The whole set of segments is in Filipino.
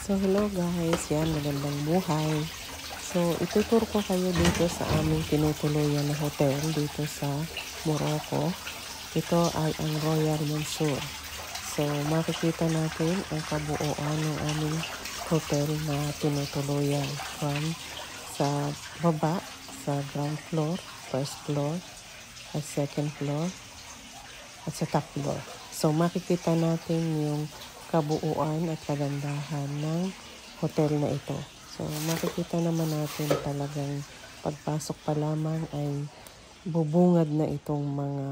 So hello guys, yan magandang buhay. So ituturo ko kayo dito sa aming tinutuluyan na hotel dito sa Morocco. Ito ay ang Royal Mansour. So makikita natin ang kabuuan ng aming hotel na tinutuluyan from sa baba, sa ground floor, first floor, at second floor, at sa top floor. So makikita natin yung kabuuan at kagandahan ng hotel na ito. So makikita naman natin talagang pagpasok pa lamang ay bubungad na itong mga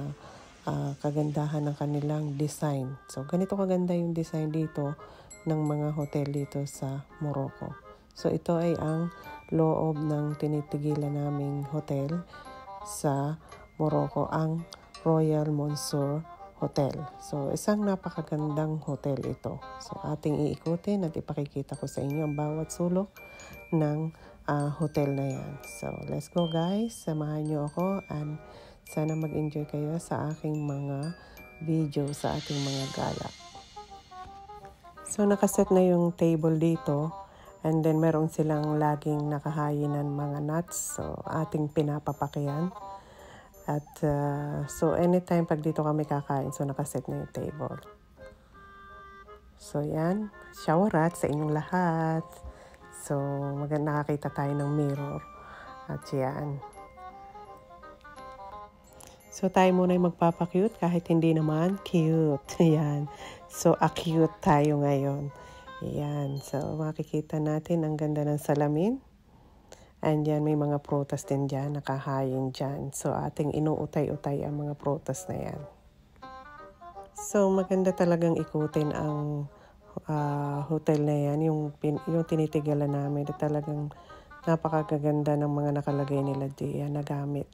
kagandahan ng kanilang design. So ganito kaganda yung design dito ng mga hotel dito sa Morocco. So ito ay ang loob ng tinitigilan naming hotel sa Morocco, ang Royal Mansour Hotel. So, isang napakagandang hotel ito. So, ating iikutin at ipakikita ko sa inyo ang bawat sulok ng hotel na yan. So, let's go guys. Samahan nyo ako and sana mag-enjoy kayo sa aking mga video, sa ating mga gala. So, nakaset na yung table dito. And then, meron silang laging nakahayinan mga nuts. So, ating pinapapakyan. At so anytime pag dito kami kakain, so nakaset na yung table. So yan, showerat sa inyong lahat. So nakakita tayo ng mirror. At yan. So tayo muna yung magpapakute kahit hindi naman cute. Yan. So acute tayo ngayon. Yan. So makikita natin ang ganda ng salamin. And yan, may mga prutas din dyan, nakahayin dyan. So, ating inuutay-utay ang mga prutas na yan. So, maganda talagang ikutin ang hotel na yan. Yung tinitigalan namin, talagang napakaganda ng mga nakalagay nila diyan na gamit.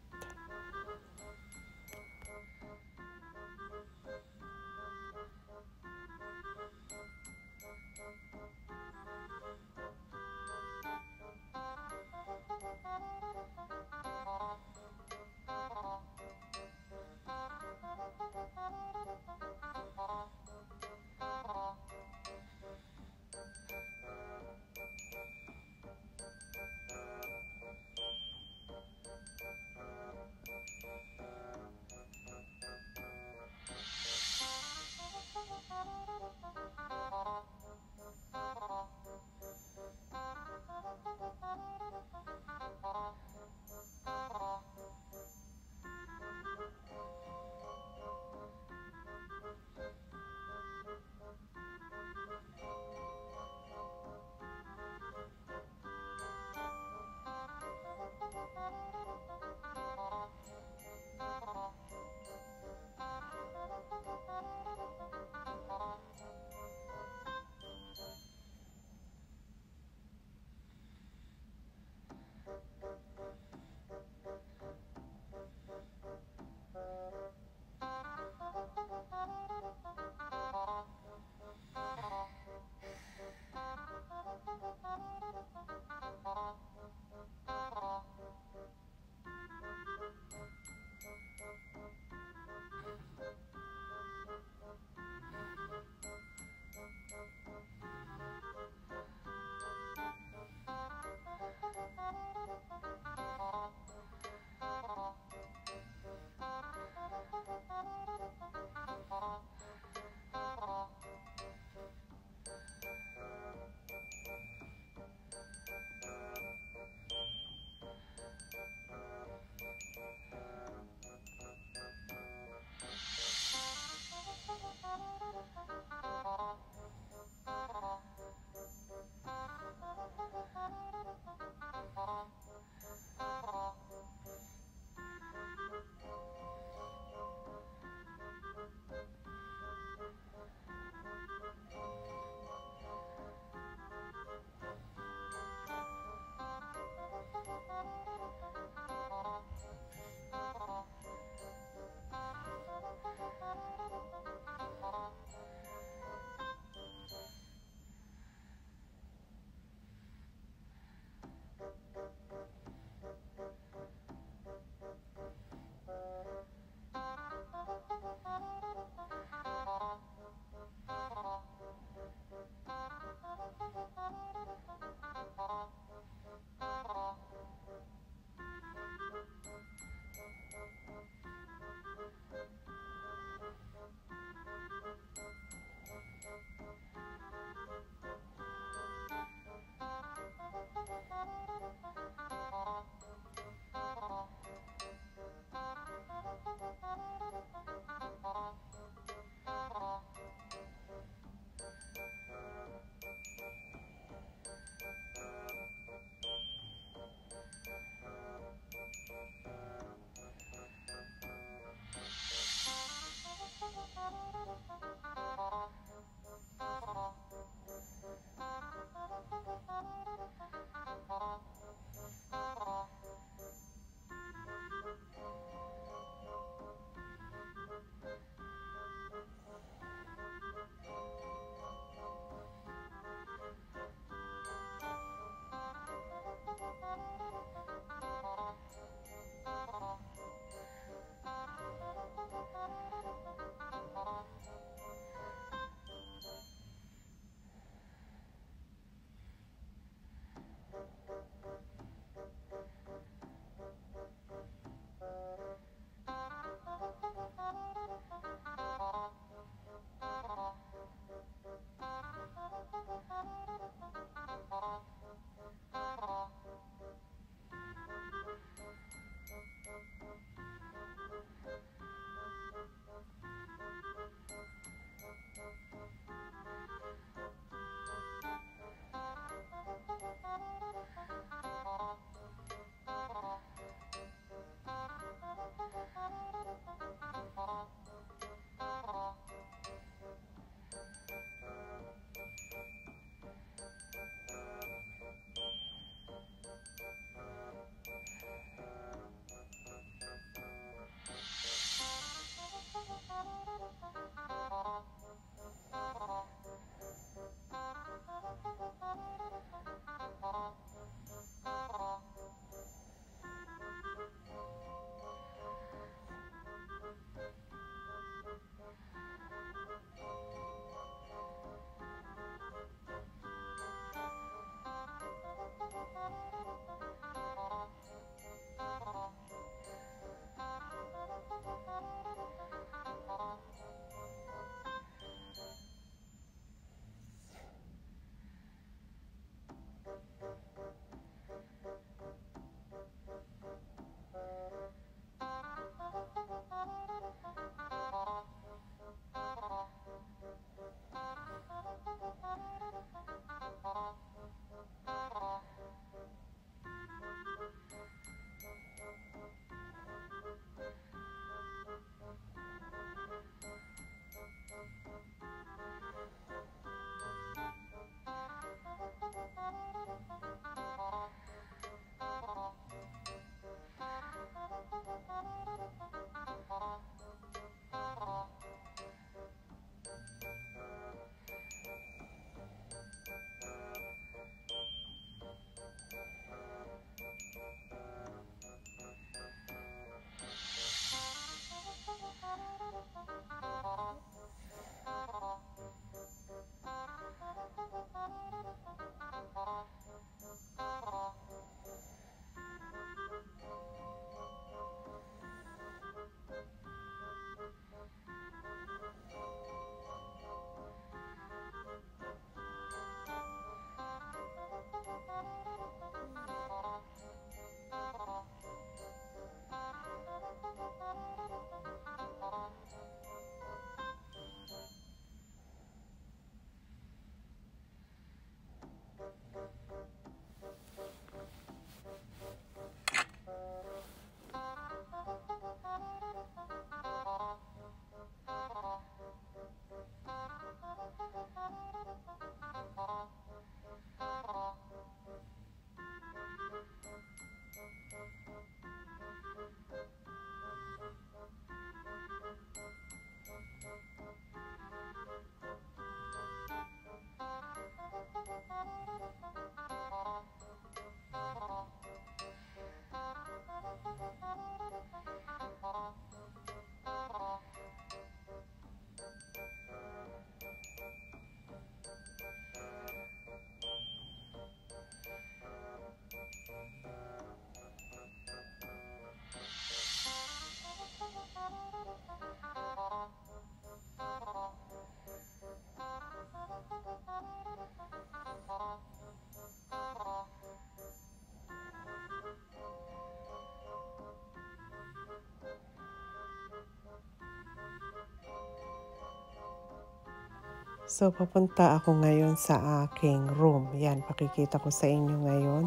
So, papunta ako ngayon sa aking room. Yan, pakikita ko sa inyo ngayon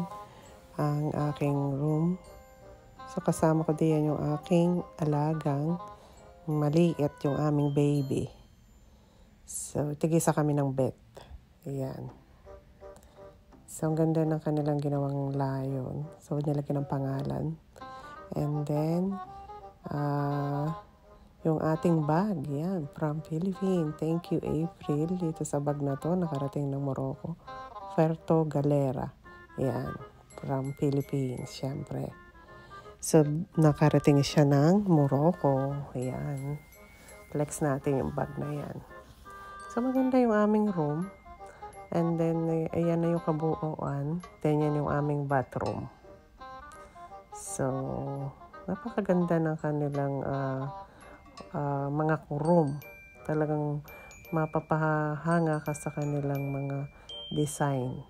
ang aking room. So, kasama ko diyan yung aking alagang maliit, yung aming baby. So, tigisa kami ng bed. Ayan. So, ang ganda ng kanilang ginawang layon. So, nilagyan ng pangalan. And then, yung ating bag, yan, from Philippines. Thank you, April. Dito sa bag na to, nakarating ng Morocco. Ferto Galera. Yan, from Philippines, syempre. So, nakarating siya ng Morocco. Yan. Flex natin yung bag na yan. So, maganda yung aming room. And then, ayan na yung kabuuan. Then, yan yung aming bathroom. So, napakaganda ng kanilang mga room. Talagang mapapahanga ka sa kanilang mga design.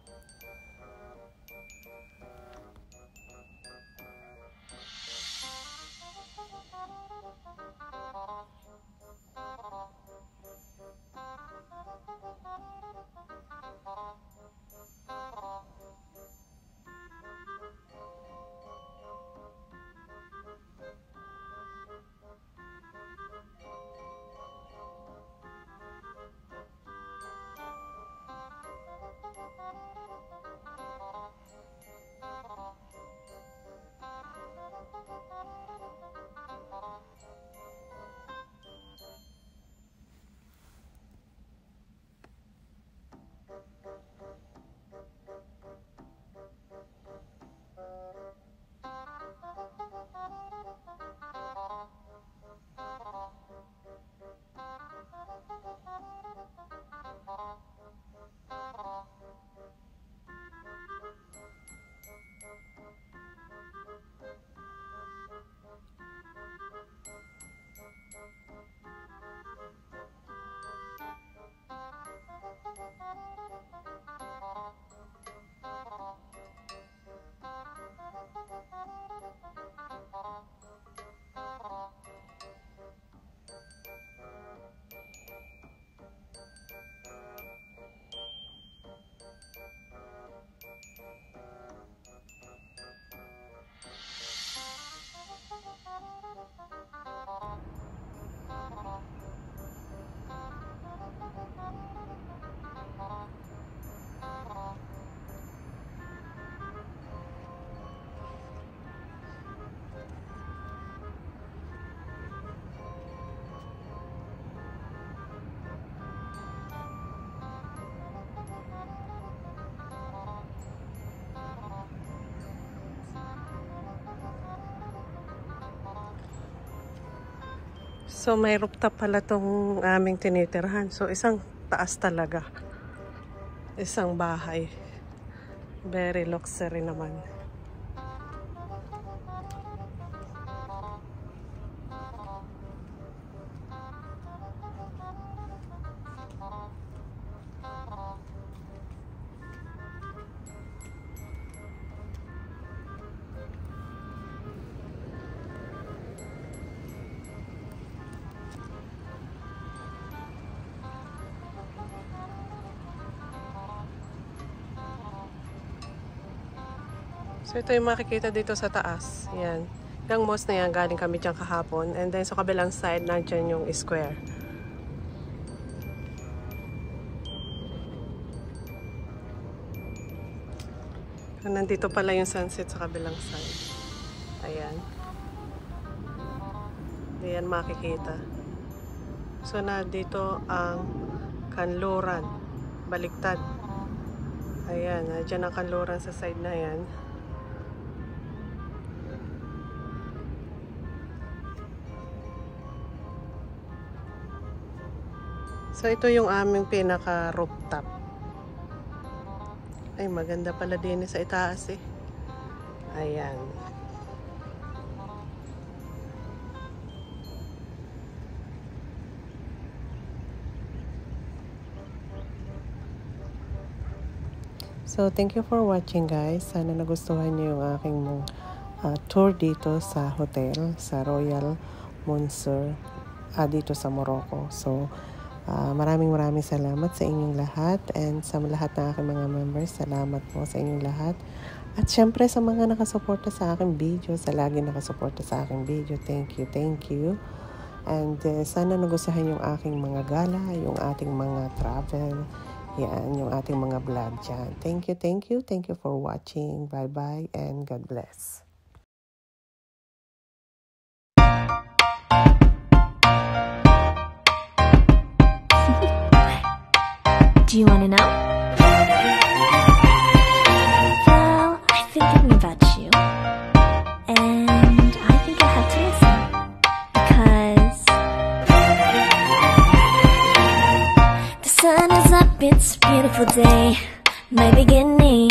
So, may rooftop pala tong aming tinitirhan. So, isang taas talaga. Isang bahay. Very luxury naman. So, ito yung makikita dito sa taas. Yan. Yung mosque na yan, galing kami dyan kahapon. And then, sa kabilang side, nandyan yung square. Nandito pala yung sunset sa kabilang side. Ayan. Ayan makikita. So, nandito ang kanluran. Baliktad. Ayan. Nandyan ang kanluran sa side na yan. So, ito yung aming pinaka-rooftop. Ay, maganda pala din sa itaas eh. Ayan. So, thank you for watching guys. Sana nagustuhan niyo yung aking tour dito sa hotel, sa Royal Montsur, dito sa Morocco. So, Maraming salamat sa inyong lahat, and sa lahat ng aking mga members, salamat po sa inyong lahat. At syempre sa mga nakasuporta sa aking video, sa lagi nakasuporta sa aking video, thank you. And sana nagustuhan yung aking mga gala, yung ating mga travel, yan, yung ating mga vlog dyan. Thank you for watching. Bye and God bless. Do you want to know? Well, I've been thinking about you, and I think I have to listen, because the sun is up, it's a beautiful day, my beginning